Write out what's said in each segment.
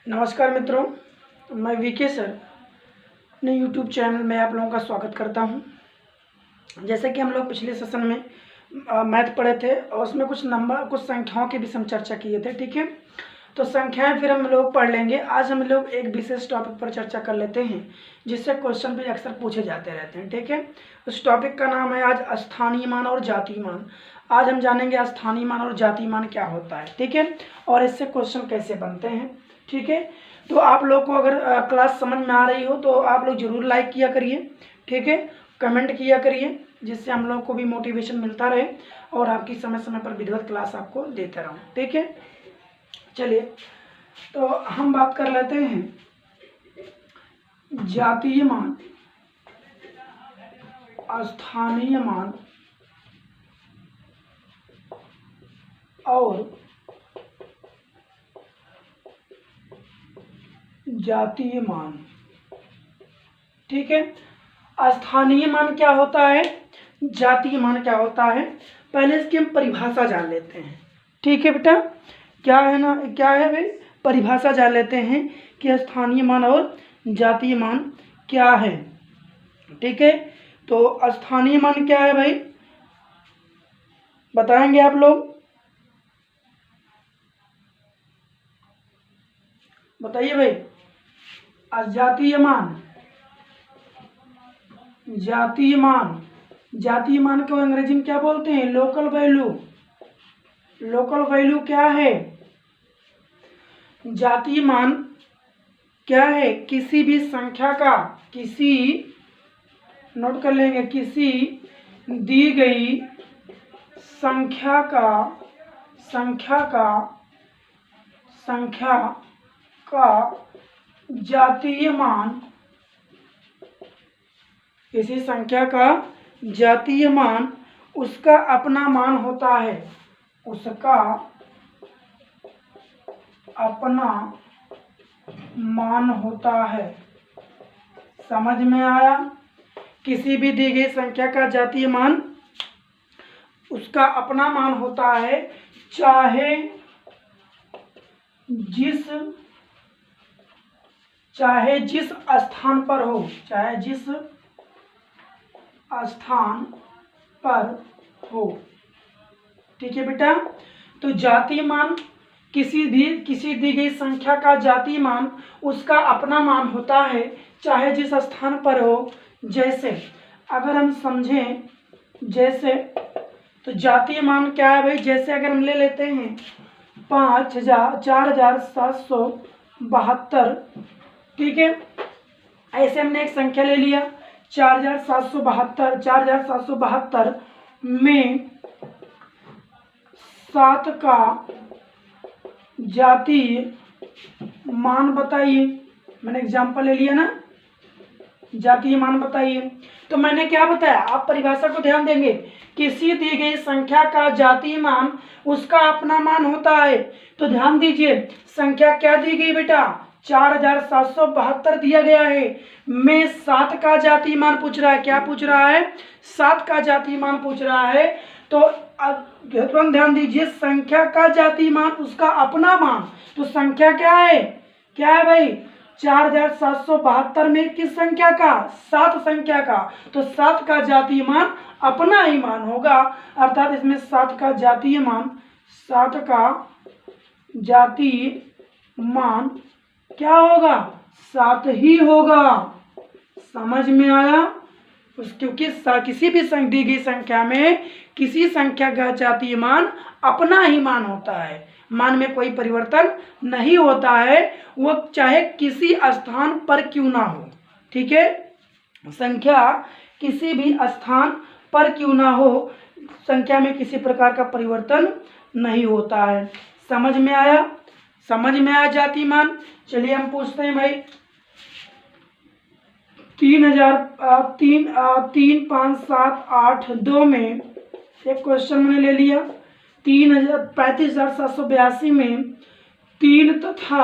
नमस्कार मित्रों, मैं वीके सर अपने यूट्यूब चैनल में आप लोगों का स्वागत करता हूं। जैसे कि हम लोग पिछले सेशन में मैथ पढ़े थे और उसमें कुछ संख्याओं के विषय में चर्चा किए थे। ठीक है, तो संख्याएं फिर हम लोग पढ़ लेंगे। आज हम लोग एक विशेष टॉपिक पर चर्चा कर लेते हैं जिससे क्वेश्चन भी अक्सर पूछे जाते रहते हैं। ठीक है, उस टॉपिक का नाम है आज स्थानीय मान और जातीय मान। आज हम जानेंगे स्थानीय मान और जातीय मान क्या होता है। ठीक है, और इससे क्वेश्चन कैसे बनते हैं। ठीक है, तो आप लोग को अगर क्लास समझ में आ रही हो तो आप लोग जरूर लाइक किया करिए। ठीक है, कमेंट किया करिए, जिससे हम लोग को भी मोटिवेशन मिलता रहे और आपकी समय समय पर विधिवत क्लास आपको देता रहूँ। ठीक है, चलिए तो हम बात कर लेते हैं जातीय मान, स्थानीय मान और जातीय मान। ठीक है, स्थानीय मान क्या होता है, जातीय मान क्या होता है, पहले इसकी हम परिभाषा जान लेते हैं। ठीक है बेटा, क्या है ना, क्या है भाई, परिभाषा जान लेते हैं कि स्थानीय मान और जातीय मान क्या है। ठीक है, तो स्थानीय मान क्या है भाई, बताएंगे आप लोग, बताइए भाई। जातीय मान, जातीय मान, जातीय मान को अंग्रेजी में क्या बोलते हैं, लोकल वैल्यू। लोकल वैल्यू क्या है, जातीय मान क्या है, किसी भी संख्या का, किसी, नोट कर लेंगे, किसी दी गई संख्या का, संख्या का जातीय मान, किसी संख्या का जातीय मान उसका अपना मान होता है, उसका अपना मान होता है। समझ में आया, किसी भी दी गई संख्या का जातीय मान उसका अपना मान होता है, चाहे जिस स्थान पर हो, चाहे जिस स्थान पर हो। ठीक है बेटा, तो जातीय मान किसी दी गई संख्या का जातीय मान उसका अपना मान होता है, चाहे जिस स्थान पर हो। जैसे अगर हम समझें, जैसे तो जातीय मान क्या है भाई, जैसे अगर हम ले लेते हैं 4772। ठीक है, ऐसे हमने एक संख्या ले लिया 4772 में 7 का जातीय मान बताइए। मैंने एग्जांपल ले लिया ना, जातीय मान बताइए। तो मैंने क्या बताया, आप परिभाषा को ध्यान देंगे, किसी दी गई संख्या का जातीय मान उसका अपना मान होता है। तो ध्यान दीजिए, संख्या क्या दी गई बेटा, 4772 दिया गया है, में 7 का जातीय मान पूछ रहा है। क्या पूछ रहा है, 7 का जातीय मान पूछ रहा है। तो तुरंत ध्यान दीजिए, संख्या का जातीय मान उसका अपना मान, तो संख्या क्या है, क्या है भाई, 4772 में किस संख्या का, 7 संख्या का, तो 7 का जातीय मान अपना ही मान होगा, अर्थात इसमें 7 का जातीय मान, 7 का जातीय मान क्या होगा, 7 ही होगा। समझ में आया, क्योंकि किसी भी दी गई संख्या में किसी संख्या का जातीय मान अपना ही मान होता है, मान में कोई परिवर्तन नहीं होता है, वो चाहे किसी स्थान पर क्यों ना हो। ठीक है, संख्या किसी भी स्थान पर क्यों ना हो, संख्या में किसी प्रकार का परिवर्तन नहीं होता है। समझ में आया, समझ में आया जातीय मान। चलिए हम पूछते हैं भाई, 3,5,7,8,2 में एक क्वेश्चन मैंने ले लिया, 35,782 में 3 तथा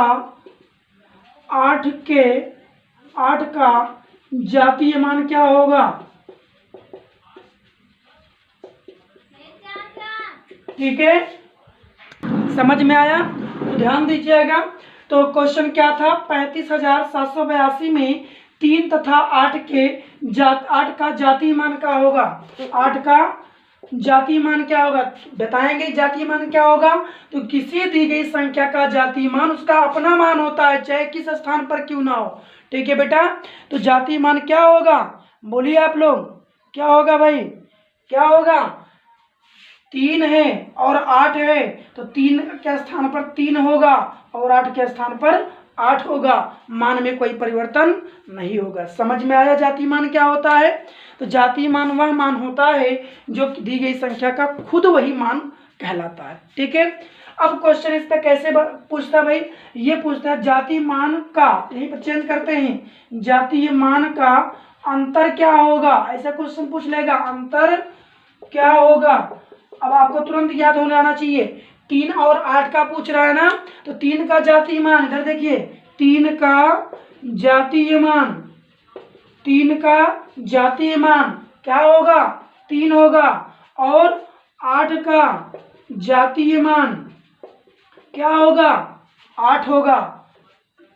8 का जातीय मान क्या होगा। ठीक है, समझ में आया, तो ध्यान दीजिएगा। तो क्वेश्चन क्या था, 35,782 में 3 तथा 8 का जातीय मान क्या होगा, 8 का जातीय मान क्या होगा बताएंगे। जातीय मान क्या होगा, तो किसी दी गई संख्या का जातीय मान उसका अपना मान होता है, चाहे किस स्थान पर क्यों ना हो। ठीक है बेटा, तो जातीय मान क्या होगा, बोलिए आप लोग, क्या होगा भाई, क्या होगा, 3 है और 8 है, तो 3 के स्थान पर 3 होगा और 8 के स्थान पर 8 होगा, मान में कोई परिवर्तन नहीं होगा। समझ में आया जातीय मान क्या होता है। तो जातीय मान वह मान होता है जो दी गई संख्या का खुद वही मान कहलाता है। ठीक है, अब क्वेश्चन इस पे कैसे पूछता है भाई, ये पूछता है जातीय मान का, यहीं पर चेंज करते हैं, जातीय मान का अंतर क्या होगा, ऐसा क्वेश्चन पूछ लेगा, अंतर क्या होगा। अब आपको तुरंत याद होने आना चाहिए, 3 और 8 का पूछ रहा है ना, तो 3 का जातीय मान, इधर देखिए, 3 का जातीय मान, 3 का जातीय मान क्या होगा, 3 होगा, और 8 का जातीय मान क्या होगा, 8 होगा।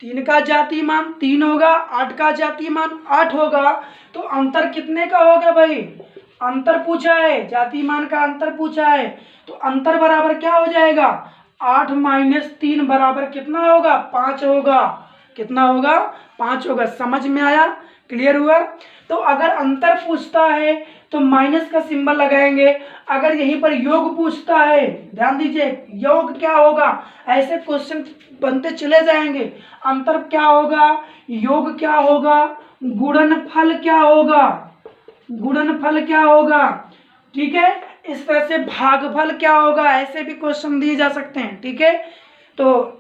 3 का जातीय मान 3 होगा, 8 का जातीय मान 8 होगा, तो अंतर कितने का होगा भाई, अंतर पूछा है, जातीय मान का अंतर पूछा है, तो अंतर बराबर क्या हो जाएगा, 8 - 3 बराबर कितना होगा, 5 होगा। कितना होगा, 5 होगा। समझ में आया, क्लियर हुआ। तो अगर अंतर पूछता है तो माइनस का सिंबल लगाएंगे, अगर यहीं पर योग पूछता है, ध्यान दीजिए, योग क्या होगा, ऐसे क्वेश्चन बनते चले जाएंगे। अंतर क्या होगा, योग क्या होगा, गुणनफल क्या होगा, गुणनफल क्या होगा, ठीक है, इस तरह से भागफल क्या होगा, ऐसे भी क्वेश्चन दिए जा सकते हैं। ठीक है, तो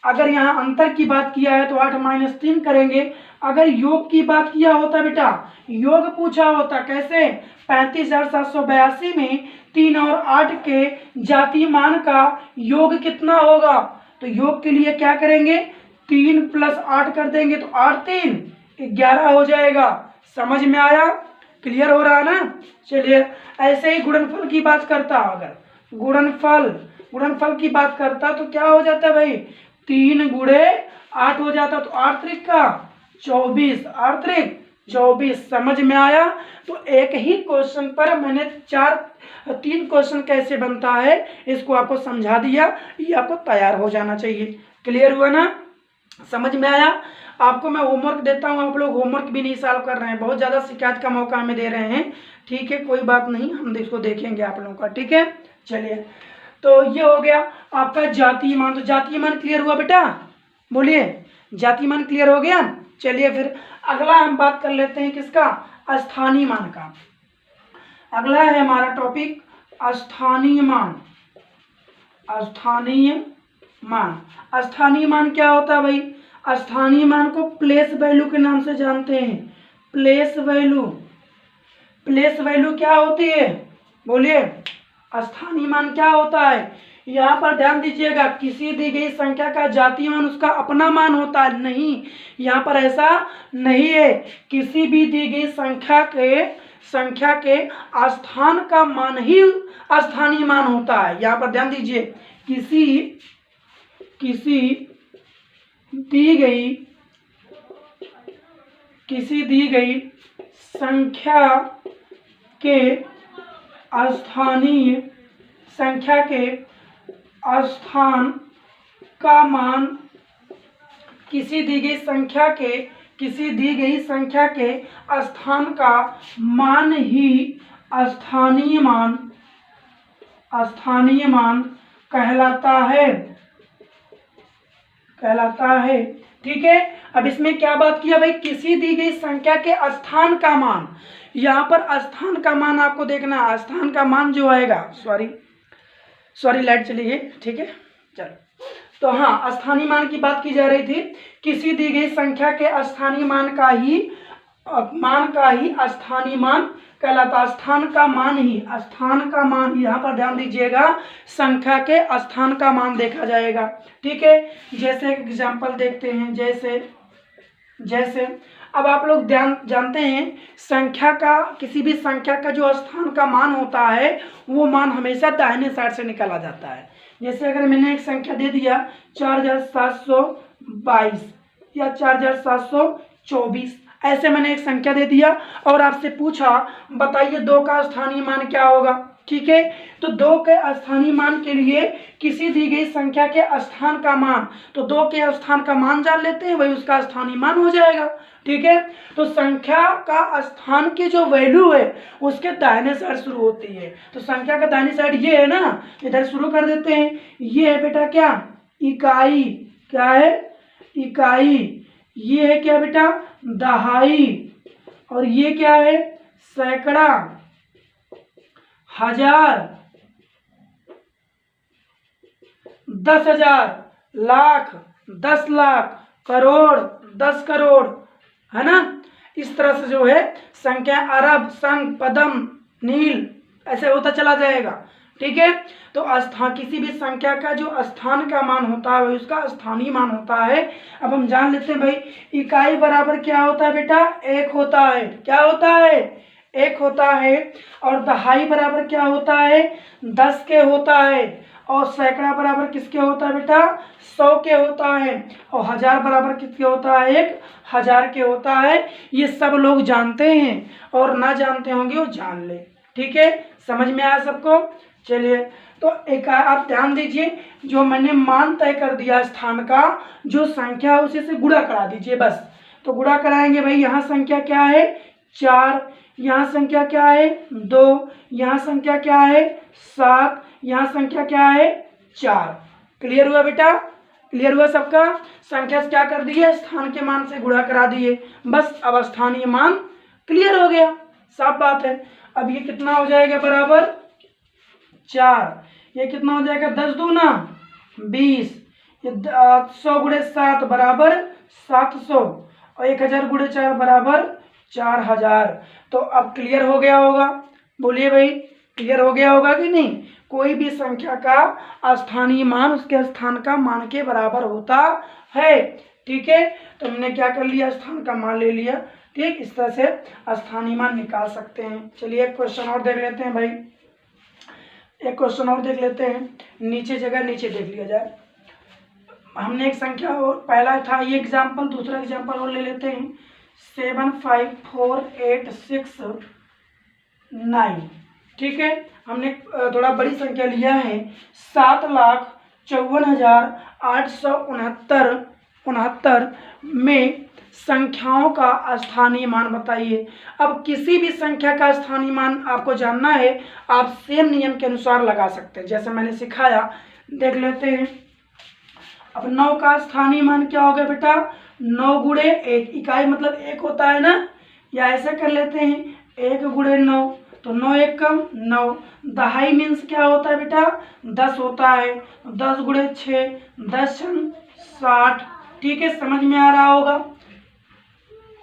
अगर यहाँ अंतर की बात किया है तो 8 - 3 करेंगे। अगर योग की बात किया होता बेटा, योग पूछा होता, कैसे, 35,782 में 3 और 8 के जातीय मान का योग कितना होगा, तो योग के लिए क्या करेंगे, 3 + 8 कर देंगे, तो 8 × 3 = 11 हो जाएगा। समझ में आया, क्लियर हो रहा ना। चलिए, ऐसे ही गुणनफल की बात करता, अगर गुणनफल की बात करता तो क्या हो जाता भाई, 3 × 8 हो जाता, तो 8 × 3 = 24, 8 × 3 = 24। समझ में आया। तो एक ही क्वेश्चन पर मैंने 3 क्वेश्चन कैसे बनता है इसको आपको समझा दिया, ये आपको तैयार हो जाना चाहिए। क्लियर हुआ ना, समझ में आया। आपको मैं होमवर्क देता हूँ, आप लोग होमवर्क भी नहीं सॉल्व कर रहे हैं, बहुत ज़्यादा शिकायत का मौका हमें दे रहे हैं। ठीक है, कोई बात नहीं, हम इसको देखेंगे आप लोगों का। ठीक है, चलिए, तो ये हो गया आपका जातीय मान। तो जातीय मान क्लियर हुआ बेटा, बोलिए, जातीय मान क्लियर हो गया। चलिए, फिर अगला हम बात कर लेते हैं किसका, स्थानीय मान का। अगला है हमारा टॉपिक स्थानीय मान। स्थानीय मान, स्थानीय मान क्या होता है भाई, स्थानीय मान को प्लेस वैल्यू के नाम से जानते हैं। प्लेस वैल्यू, प्लेस वैल्यू क्या होती है, बोलिए, स्थानीय मान क्या होता है। यहाँ पर ध्यान दीजिएगा, किसी दी गई संख्या का जातीय मान उसका अपना मान होता है, नहीं, यहाँ पर ऐसा नहीं है। किसी भी दी गई संख्या के स्थान का मान ही स्थानीय मान होता है। यहाँ पर ध्यान दीजिए, किसी दी गई संख्या के स्थानीय संख्या के स्थान का मान, किसी दी गई संख्या के स्थान का मान ही स्थानीय मान कहलाता है। ठीक है, अब इसमें क्या बात किया भाई, किसी दी गई संख्या के स्थान का मान, यहाँ पर स्थान का मान आपको देखना, स्थान का मान जो आएगा, सॉरी लाइट चली गई। ठीक है, चलो, तो हाँ, स्थानीय मान की बात की जा रही थी। किसी दी गई संख्या के स्थानीय मान का ही स्थानीय मान कहलाता। स्थान का मान ही, यहाँ पर ध्यान दीजिएगा, संख्या के स्थान का मान देखा जाएगा। ठीक है, जैसे एग्जांपल देखते हैं, जैसे अब आप लोग जानते हैं, किसी भी संख्या का जो स्थान का मान होता है वो मान हमेशा दाहिने साइड से निकाला जाता है। जैसे अगर मैंने एक संख्या दे दिया 4700 22 या 4724, ऐसे मैंने एक संख्या दे दिया और आपसे पूछा बताइए 2 का स्थानीय मान क्या होगा। ठीक है, तो 2 के स्थानीय मान के लिए किसी दी गई संख्या के स्थान का मान, तो 2 के स्थान का मान जान लेते हैं, वही उसका स्थानीय मान हो जाएगा। ठीक है, तो संख्या का स्थान की जो वैल्यू है उसके दाहिने साइड शुरू होती है, तो संख्या का दाहिनी साइड ये है ना, इधर शुरू कर देते हैं। ये है बेटा क्या, इकाई, क्या है, इकाई। ये है क्या बेटा, दहाई। और ये क्या है, सैकड़ा, हजार, 10,000, लाख, 10 लाख, करोड़, 10 करोड़, है ना। इस तरह से जो है संख्या अरब, संघ, पदम, नील, ऐसे होता चला जाएगा। ठीक है, तो स्थान, किसी भी संख्या का जो स्थान का मान होता है वही उसका स्थानीय मान होता है। अब हम जान लेते हैं भाई, इकाई बराबर क्या होता है बेटा, 1 होता है। क्या होता है, 1 होता है। और दहाई बराबर क्या होता है, 10 के होता है। और सैकड़ा बराबर किसके होता है बेटा, 100 के होता है। और हजार बराबर किसके होता है, 1000 के होता है। ये सब लोग जानते हैं और ना जानते होंगे वो जान ले। ठीक है, समझ में आया सबको। चलिए, तो एक आप ध्यान दीजिए, जो मैंने मान तय कर दिया स्थान का, जो संख्या है उसी से गुणा करा दीजिए बस। तो गुणा कराएंगे भाई, यहाँ संख्या क्या है 4, यहाँ संख्या क्या है 2, यहाँ संख्या क्या है 7, यहाँ संख्या क्या है 4। क्लियर हुआ बेटा, क्लियर हुआ सबका। संख्या से क्या कर दिए, स्थान के मान से गुणा करा दिए, बस अब स्थानीय मान क्लियर हो गया, साफ बात है। अब ये कितना हो जाएगा, बराबर 4, ये कितना हो जाएगा 10 दूना 20, ये 100 गुणे 7 बराबर 700, और 1000 गुणे 4 बराबर 4000। तो अब क्लियर हो गया होगा, बोलिए भाई, क्लियर हो गया होगा कि नहीं। कोई भी संख्या का स्थानीय मान उसके स्थान का मान के बराबर होता है। ठीक है, तो हमने क्या कर लिया, स्थान का मान ले लिया। ठीक, इस तरह से स्थानीय मान निकाल सकते हैं। चलिए एक क्वेश्चन और देख लेते हैं भाई, एक क्वेश्चन और देख लेते हैं, नीचे जगह नीचे देख लिया जाए। हमने एक संख्या और, पहला था ये एग्जाम्पल, दूसरा एग्जाम्पल और ले लेते हैं, 75486 9। ठीक है, हमने थोड़ा बड़ी संख्या लिया है, 7,54,869 में संख्याओं का स्थानीय मान बताइए। अब किसी भी संख्या का स्थानीय मान आपको जानना है, आप सेम नियम के अनुसार लगा सकते हैं, जैसे मैंने सिखाया। देख लेते हैं, अब 9 का स्थानीय मान क्या हो गया बेटा, 9 गुणे 1, इकाई मतलब 1 होता है ना, या ऐसे कर लेते हैं 1 गुणे 9, तो 9 1 कम 9। दहाई मीन्स क्या होता है बेटा, 10 होता है, 10 गुणे 6, 10 छंग 60। ठीक है, समझ में आ रहा होगा।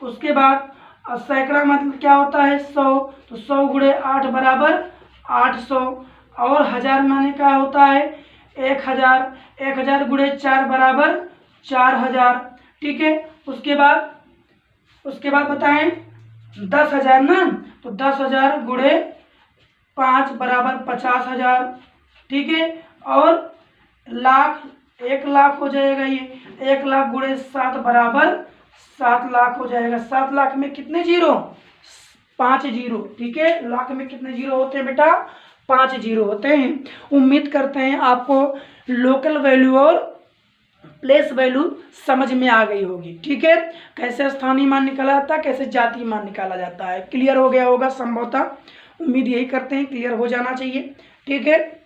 उसके बाद सैकड़ा मतलब क्या होता है 100, तो 100 गुणे 8 बराबर 800। और हजार माने क्या होता है 1000, 1000 गुणे 4 बराबर 4000। ठीक है, उसके बाद बताएं 10,000 ना, तो 10,000 गुणे 5 बराबर 50,000। ठीक है, और लाख, 1 लाख हो जाएगा, ये 1 लाख गुणे 7 बराबर 7 लाख हो जाएगा। 7 लाख में कितने जीरो, 5 जीरो। ठीक है, लाख में कितने जीरो होते हैं बेटा, 5 जीरो होते हैं। उम्मीद करते हैं आपको लोकल वैल्यू और प्लेस वैल्यू समझ में आ गई होगी। ठीक है, कैसे स्थानीय मान निकाला जाता है, कैसे जातीय मान निकाला जाता है, क्लियर हो गया होगा संभवतः, उम्मीद यही करते हैं क्लियर हो जाना चाहिए। ठीक है,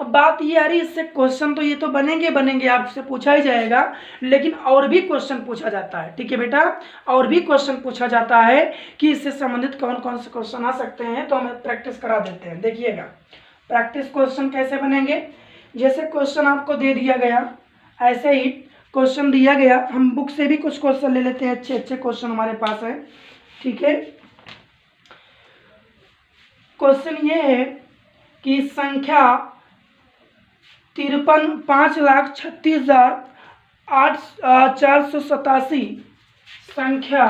अब बात ये आ रही है, इससे क्वेश्चन तो ये तो बनेंगे आपसे पूछा ही जाएगा, लेकिन और भी क्वेश्चन पूछा जाता है। ठीक है बेटा, और भी क्वेश्चन पूछा जाता है कि इससे संबंधित कौन कौन से क्वेश्चन आ सकते हैं, तो हमें प्रैक्टिस करा देते हैं। देखिएगा प्रैक्टिस क्वेश्चन कैसे बनेंगे, जैसे क्वेश्चन आपको दे दिया गया, ऐसे ही क्वेश्चन दिया गया, हम बुक से भी कुछ क्वेश्चन ले लेते हैं, अच्छे अच्छे क्वेश्चन हमारे पास है। ठीक है, क्वेश्चन ये है कि संख्या 5,36,487, संख्या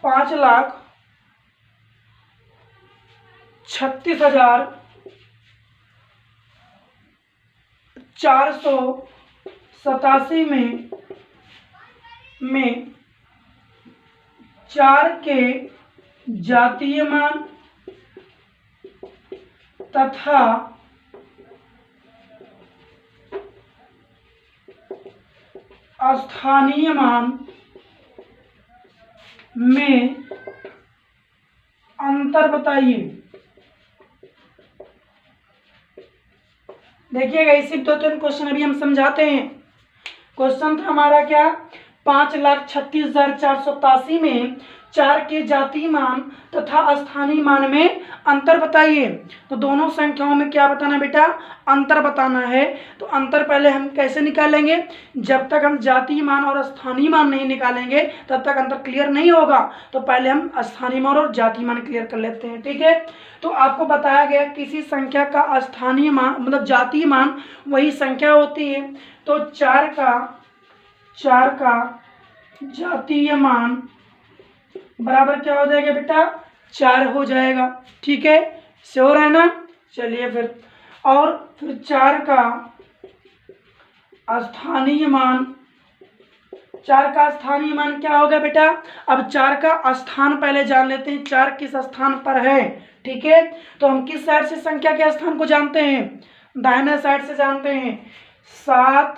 5,36,487 87 में 4 के जातीय मान तथा स्थानीय मान में अंतर बताइए। देखिएगा, इसी 2-3 क्वेश्चन अभी हम समझाते हैं। क्वेश्चन था हमारा क्या, 5,36,487 में 4 के जातीय मान तथा स्थानीय मान में अंतर बताइए। तो दोनों संख्याओं में क्या बताना बेटा, अंतर बताना है। तो अंतर पहले हम कैसे निकालेंगे, जब तक हम जातीय मान और स्थानीय मान नहीं निकालेंगे तब तक अंतर क्लियर नहीं होगा। तो पहले हम स्थानीय मान और जातीय मान क्लियर कर लेते हैं, ठीक है। तो आपको बताया गया किसी संख्या का स्थानीय मान मतलब जातीय मान वही संख्या होती है। तो 4 का जातीय मान बराबर क्या हो जाएगा बेटा, 4 हो जाएगा, ठीक है, श्योर है ना। चलिए फिर, और फिर 4 का स्थानीय मान, 4 का स्थानीय मान क्या होगा बेटा। अब 4 का स्थान पहले जान लेते हैं, 4 किस स्थान पर है, ठीक है। तो हम किस साइड से संख्या के स्थान को जानते हैं, दाहिने साइड से जानते हैं। 7,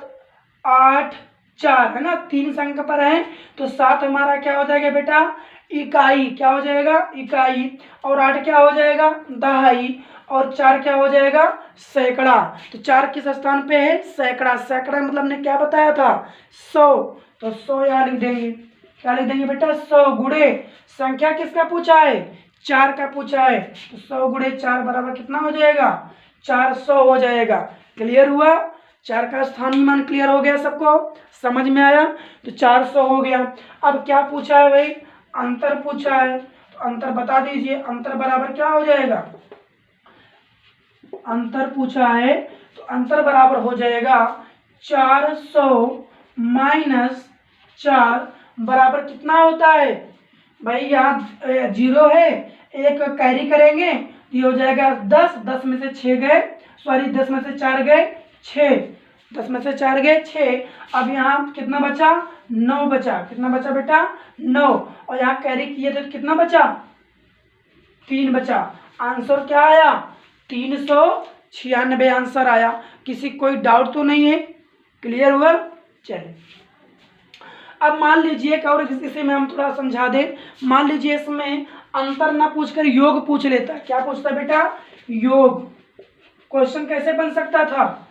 8, 4 है ना, 3 संख्या पर है। तो 7 हमारा क्या हो जाएगा बेटा, इकाई, क्या हो जाएगा, इकाई। और 8 क्या हो जाएगा, दहाई। और 4 क्या हो जाएगा, सैकड़ा। तो 4 किस स्थान पे है, सैकड़ा। सैकड़ा मतलब ने क्या बताया था, 100। तो 100 यहाँ लिख देंगे, क्या लिख देंगे बेटा, 100 गुणे संख्या किसका पूछा है, 4 का पूछा है। तो 100 गुणे 4 बराबर कितना हो जाएगा, 400 हो जाएगा। क्लियर हुआ, 4 का स्थानीय मान क्लियर हो गया, सबको समझ में आया। तो 400 हो गया। अब क्या पूछा है भाई, अंतर पूछा है। तो अंतर बता दीजिए, अंतर बराबर क्या हो जाएगा, अंतर पूछा है तो अंतर बराबर हो जाएगा 400 माइनस 4 बराबर कितना होता है भाई, यहाँ 0 है, एक कैरी करेंगे तो ये हो जाएगा 10, 10 में से 6 गए, सॉरी 10 में से 4 गए 6, 10 में से 4 गए 6। अब यहाँ कितना बचा, 9 बचा। कितना बचा बेटा, 9। और यहाँ कैरी किए तो कितना बचा, 3 बचा। आंसर क्या आया, 396 आंसर आया। किसी कोई डाउट तो नहीं है, क्लियर हुआ। चलिए अब मान लीजिए कि और इसे में हम थोड़ा समझा दें। मान लीजिए इसमें अंतर ना पूछकर योग पूछ लेता, क्या पूछता बेटा, योग। क्वेश्चन कैसे बन सकता था,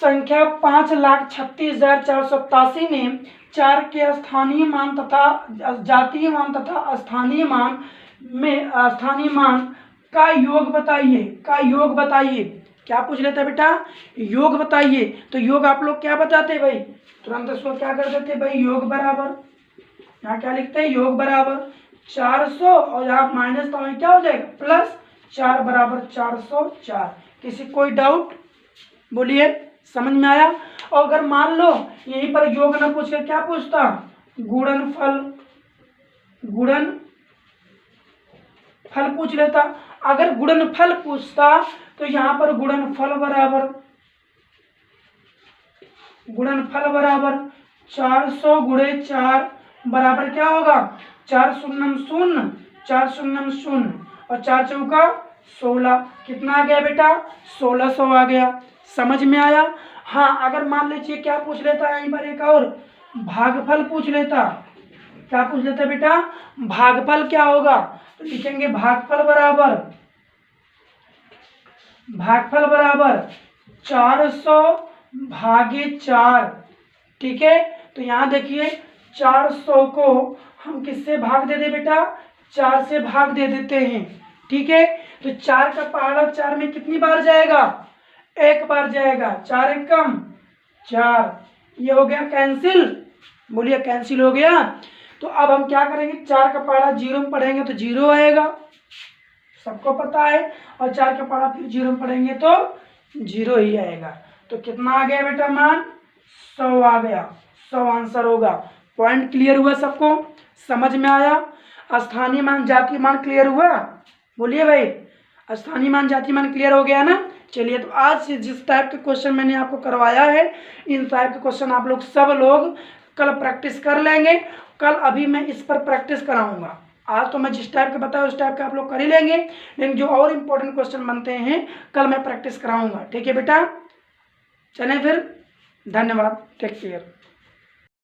संख्या 5,36,487 में 4 के स्थानीय मान तथा जातीय मान तथा स्थानीय मान में स्थानीय मान का योग बताइए, का योग बताइए। क्या पूछ लेता बेटा, योग बताइए। तो योग आप लोग क्या बताते भाई, तुरंत इसको क्या कर देते भाई, योग बराबर, यहाँ क्या लिखते हैं, योग बराबर 400 और यहाँ माइनस तो क्या हो जाएगा, प्लस 4 बराबर 404। किसी कोई डाउट बोलिए, समझ में आया। और अगर मान लो यहीं पर योग ना पूछ कर क्या पूछता, गुणनफल, गुणनफल पूछ लेता। अगर गुणनफल पूछता तो यहाँ पर गुणनफल बराबर 400 गुणे 4 बराबर क्या होगा, 4 शून्य 0, 4 शून्य 0 और 4 चौका 16। कितना आ गया बेटा, 1600 आ गया। समझ में आया। हाँ अगर मान लीजिए क्या पूछ लेता है, यहीं पर एक और भागफल पूछ लेता। क्या पूछ लेता बेटा, भागफल क्या होगा, तो लिखेंगे भागफल बराबर 400 भागे 4, ठीक है। तो यहाँ देखिए 400 को हम किससे भाग दे दे बेटा, 4 से भाग दे देते हैं, ठीक है। तो 4 का पहाड़ा 4 में कितनी बार जाएगा, 1 बार जाएगा। 4 1 कम 4, ये हो गया कैंसिल, बोलिए कैंसिल हो गया। तो अब हम क्या करेंगे, 4 का पहाड़ा 0 में पढ़ेंगे तो 0 आएगा, सबको पता है। और 4 का पहाड़ा फिर 0 में पढ़ेंगे तो 0 ही आएगा। तो कितना आ गया बेटा मान, 100 आ गया, 100 आंसर होगा। पॉइंट क्लियर हुआ, सबको समझ में आया। स्थानीय मान जातीय मान क्लियर हुआ, बोलिए भाई, स्थानीय मान जातीय मान क्लियर हो गया ना। चलिए, तो आज से जिस टाइप के क्वेश्चन मैंने आपको करवाया है, इन टाइप के क्वेश्चन आप लोग सब लोग कल प्रैक्टिस कर लेंगे। कल अभी मैं इस पर प्रैक्टिस कराऊंगा। आज तो मैं जिस टाइप के बताया उस टाइप के आप लोग कर ही लेंगे, लेकिन जो और इम्पोर्टेंट क्वेश्चन बनते हैं कल मैं प्रैक्टिस कराऊंगा। ठीक है बेटा, चलें फिर, धन्यवाद, टेक केयर।